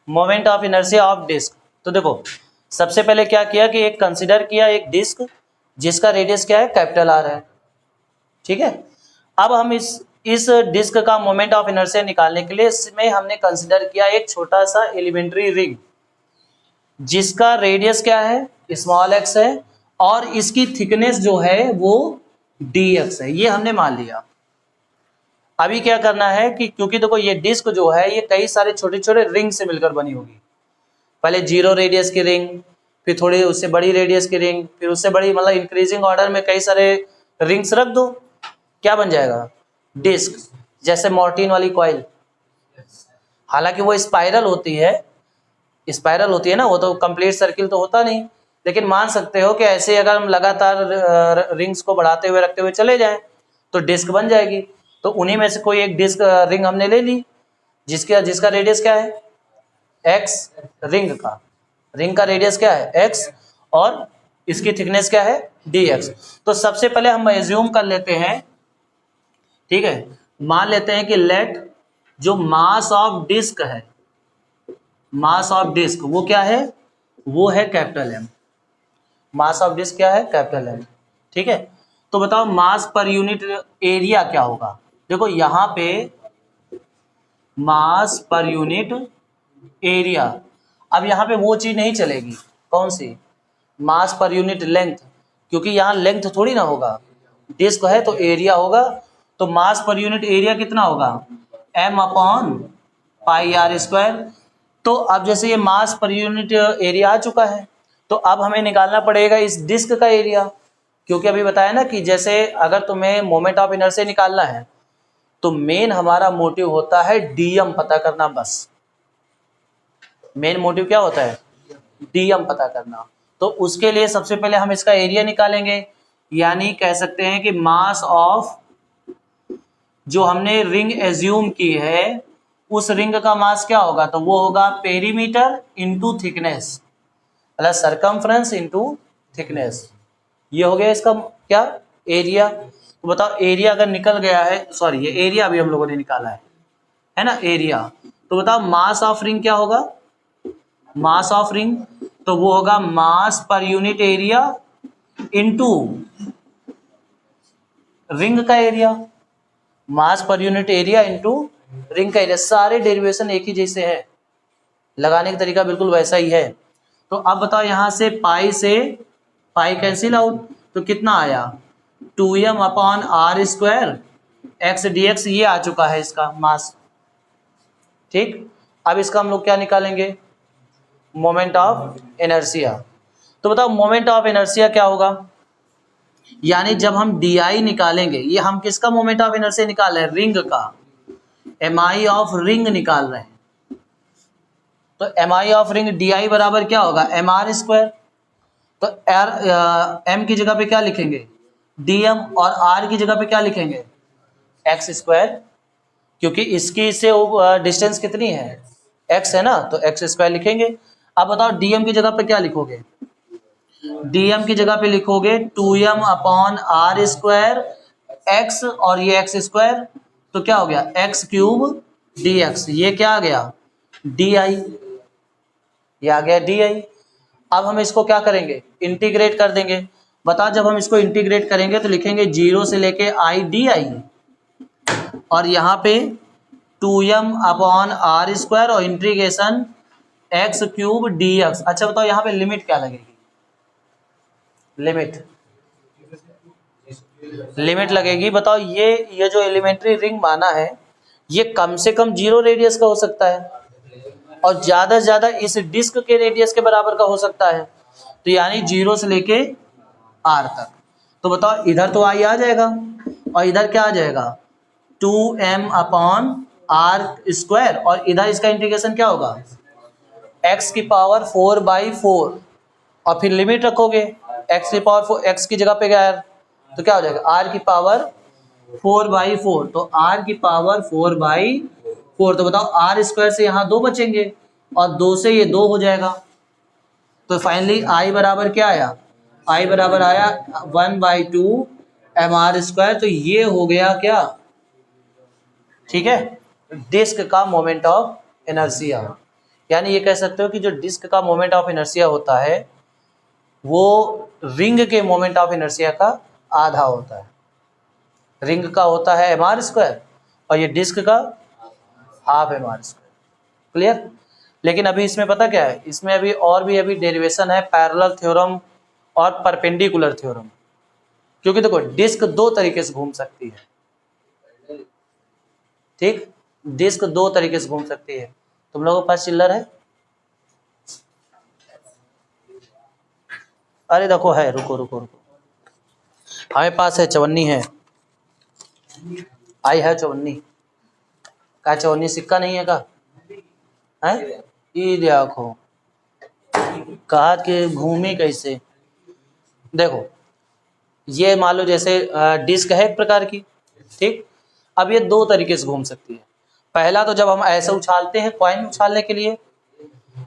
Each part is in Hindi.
Moment of inertia of disc. तो देखो सबसे पहले क्या किया कि एक कंसिडर किया एक डिस्क जिसका रेडियस क्या है, कैपिटल आर है, ठीक है। अब हम इस डिस्क का मोमेंट ऑफ इनर्शिया निकालने के लिए इसमें हमने कंसिडर किया एक छोटा सा एलिमेंट्री रिंग जिसका रेडियस क्या है, स्मॉल एक्स है, और इसकी थिकनेस जो है वो डी एक्स है, ये हमने मान लिया। अभी क्या करना है कि क्योंकि देखो ये डिस्क जो है ये कई सारे छोटे छोटे रिंग से मिलकर बनी होगी, पहले 0 रेडियस की रिंग, फिर थोड़ी उससे बड़ी रेडियस की रिंग, फिर उससे बड़ी, मतलब इंक्रीजिंग ऑर्डर में कई सारे रिंग्स रख दो, क्या बन जाएगा, डिस्क, जैसे मॉर्टिन वाली कॉइल। हालांकि वो स्पाइरल होती है ना, वो तो कंप्लीट सर्किल तो होता नहीं, लेकिन मान सकते हो कि ऐसे अगर हम लगातार रिंग्स को बढ़ाते हुए रखते हुए चले जाएं तो डिस्क बन जाएगी। तो उन्हीं में से कोई एक डिस्क रिंग हमने ले ली जिसका रेडियस क्या है, एक्स, रिंग का रेडियस क्या है, एक्स, और इसकी थिकनेस क्या है, डी एक्स। तो सबसे पहले हम एज्यूम कर लेते हैं, ठीक है, मान लेते हैं कि लेट जो मास ऑफ डिस्क है, मास ऑफ डिस्क वो क्या है, वो है capital M. Mass of disc क्या है, कैपिटल एम, ठीक है। तो बताओ मास पर यूनिट एरिया क्या होगा। देखो यहां पे मास पर यूनिट एरिया, अब यहां पे वो चीज नहीं चलेगी, कौन सी, मास पर यूनिट लेंथ, क्योंकि यहां लेंथ थोड़ी ना होगा, डिस्क है तो एरिया होगा। तो मास पर यूनिट एरिया कितना होगा, m upon pi R square. तो अब जैसे ये मास पर यूनिट एरिया आ चुका है, तो अब हमें निकालना पड़ेगा इस डिस्क का एरिया, क्योंकि अभी बताया ना कि जैसे अगर तुम्हें मोमेंट ऑफ इनर्शिया निकालना है तो मेन हमारा मोटिव होता है डीएम पता करना, बस मेन मोटिव क्या होता है, डीएम पता करना। तो उसके लिए सबसे पहले हम इसका एरिया निकालेंगे, यानी कह सकते हैं कि मास ऑफ जो हमने रिंग एज्यूम की है उस रिंग का मास क्या होगा, तो वो होगा perimeter into thickness plus circumference into thickness, ये हो गया इसका क्या, एरिया। तो बताओ एरिया अगर निकल गया है, सॉरी ये एरिया अभी हम लोगों ने निकाला है ना, एरिया। तो बताओ मास ऑफ रिंग क्या होगा, मास ऑफ रिंग, तो वो होगा mass per unit area into ring का एरिया, mass per unit area into ring का एरिया। सारे डेरिवेशन एक ही जैसे है, लगाने का तरीका बिल्कुल वैसा ही है। तो अब बताओ यहां से पाई कैंसिल आउट, तो कितना आया, 2m upon R square X D X, ये आ चुका है इसका मास, ठीक। अब इसका हम लोग क्या निकालेंगे, मोमेंट ऑफ इनर्शिया। तो बताओ मोमेंट ऑफ इनर्शिया क्या होगा, यानी जब हम डी आई निकालेंगे, ये हम किसका मोमेंट ऑफ इनर्शिया निकाल रहे हैं, रिंग का, एम आई ऑफ रिंग निकाल रहे हैं। तो M I of ring D I बराबर क्या होगा, एम आर स्क्वायर। तो एम की जगह पे क्या लिखेंगे, डी एम, और आर की जगह पे क्या लिखेंगे, एक्स स्क्वायर, क्योंकि इसकी से डिस्टेंस कितनी है, एक्स है ना, तो एक्स स्क्वायर लिखेंगे। अब बताओ डीएम की जगह पे क्या लिखोगे, डीएम की जगह पे लिखोगे 2m upon R square x, और ये एक्स स्क्वायर, तो क्या हो गया एक्स क्यूब डी एक्स, ये क्या आ गया डी आई, ये आ गया डी आई। अब हम इसको क्या करेंगे, इंटीग्रेट कर देंगे। बता जब हम इसको इंटीग्रेट करेंगे तो लिखेंगे 0 से लेके आई डी आई, और यहाँ पे 2m अपॉन आर स्क्वायर और integration x cube D x. अच्छा बताओ यहाँ पे लिमिट क्या लगेगी, लिमिट लगेगी। बताओ ये जो एलिमेंट्री रिंग माना है ये कम से कम 0 रेडियस का हो सकता है, और ज्यादा से ज्यादा इस डिस्क के रेडियस के बराबर का हो सकता है, तो यानी 0 से लेके आर तक। तो बताओ इधर तो आई आ जाएगा और इधर क्या आ जाएगा 2m अपॉन आर स्क्वायर, और इधर इसका इंटीग्रेशन क्या होगा x की पावर 4/4, और फिर लिमिट रखोगे x की पावर 4, x की जगह पे क्या है तो क्या हो जाएगा r की पावर 4/4, तो r की पावर 4/4। तो बताओ r स्क्वायर से यहाँ 2 बचेंगे और 2 से ये 2 हो जाएगा, तो फाइनली i बराबर क्या आया, i बराबर आया 1/2 mr स्क्वायर। तो ये हो गया क्या, ठीक है, डिस्क का मोमेंट ऑफ इनर्शिया। यानी ये कह सकते हो कि जो डिस्क का मोमेंट ऑफ इनर्शिया होता है वो रिंग के मोमेंट ऑफ इनर्शिया का आधा होता है। रिंग का होता है mr² और ये डिस्क का हाफ mr²। क्लियर? लेकिन अभी इसमें पता क्या है, इसमें अभी और भी अभी डेरिवेशन है, पैरेलल थ्योरम और परपेंडिकुलर थ्योरम। क्योंकि देखो डिस्क दो तरीके से घूम सकती है, ठीक, डिस्क दो तरीके से घूम सकती है। तुम लोगों के पास चिल्लर है? अरे देखो है, रुको रुको रुको, हमारे पास है, चवन्नी है, आई है चवन्नी। का चवन्नी सिक्का नहीं है का है? ये देखो कहा कि घूमी कैसे। देखो ये मान लो जैसे डिस्क है एक प्रकार की, ठीक। अब ये दो तरीके से घूम सकती है। पहला तो जब हम ऐसे उछालते हैं कॉइन उछालने के लिए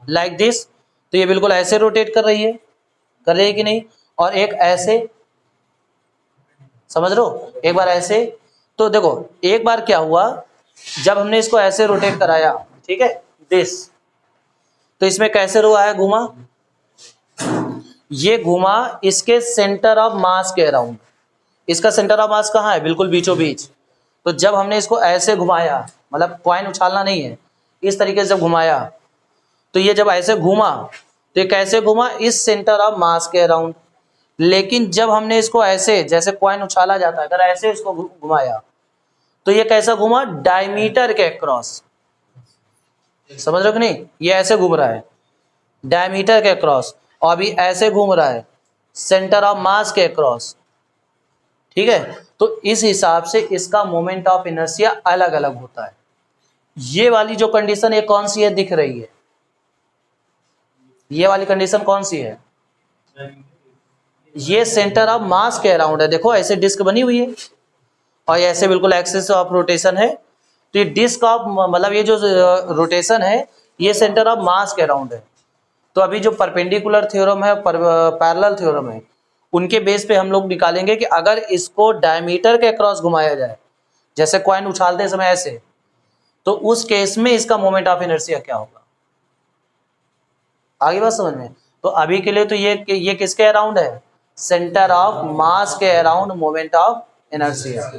लाइक दिस, तो ये बिल्कुल ऐसे रोटेट कर रही है कि नहीं, और एक ऐसे, समझ रहे हो, एक बार ऐसे। तो देखो एक बार क्या हुआ, जब हमने इसको ऐसे रोटेट कराया, ठीक है, दिस, तो इसमें कैसे हुआ है, घुमा, ये घुमा इसके सेंटर ऑफ मास के अराउंड। इसका सेंटर ऑफ मास कहाँ है, बिल्कुल बीचों बीच। तो जब हमने इसको ऐसे घुमाया, मतलब कॉइन उछालना नहीं है, इस तरीके से जब घुमाया, तो ये जब ऐसे घूमा तो ये कैसे घुमा, इस सेंटर ऑफ मास के अराउंड। लेकिन जब हमने इसको ऐसे, जैसे कॉइन उछाला जाता है, अगर ऐसे इसको घुमाया तो ये कैसा घुमा, डायमीटर के क्रॉस। समझ रहे हो कि नहीं, ये ऐसे घूम रहा है डायमीटर के क्रॉस, और अभी ऐसे घूम रहा है सेंटर ऑफ मास के क्रॉस, ठीक है। तो इस हिसाब से इसका मोमेंट ऑफ इनर्शिया अलग अलग होता है। ये वाली जो कंडीशन है कौन सी है, दिख रही है, ये वाली कंडीशन कौन सी है, ये सेंटर ऑफ मास के अराउंड है। देखो ऐसे डिस्क बनी हुई है और ऐसे बिल्कुल एक्सिस ऑफ रोटेशन है, तो ये डिस्क ऑफ, मतलब ये जो रोटेशन है ये सेंटर ऑफ मास के अराउंड है। तो अभी जो परपेंडिकुलर थ्योरम है, पैरेलल थ्योरम है, उनके बेस पे हम लोग निकालेंगे कि अगर इसको डायमीटर के अक्रॉस घुमाया जाए, जैसे कॉइन उछालते समय ऐसे, तो उस केस में इसका मोमेंट ऑफ इनर्शिया क्या होगा। आगे बात समझ में? तो अभी के लिए तो ये किसके अराउंड है, सेंटर ऑफ मास के अराउंड मोमेंट ऑफ इनर्शिया।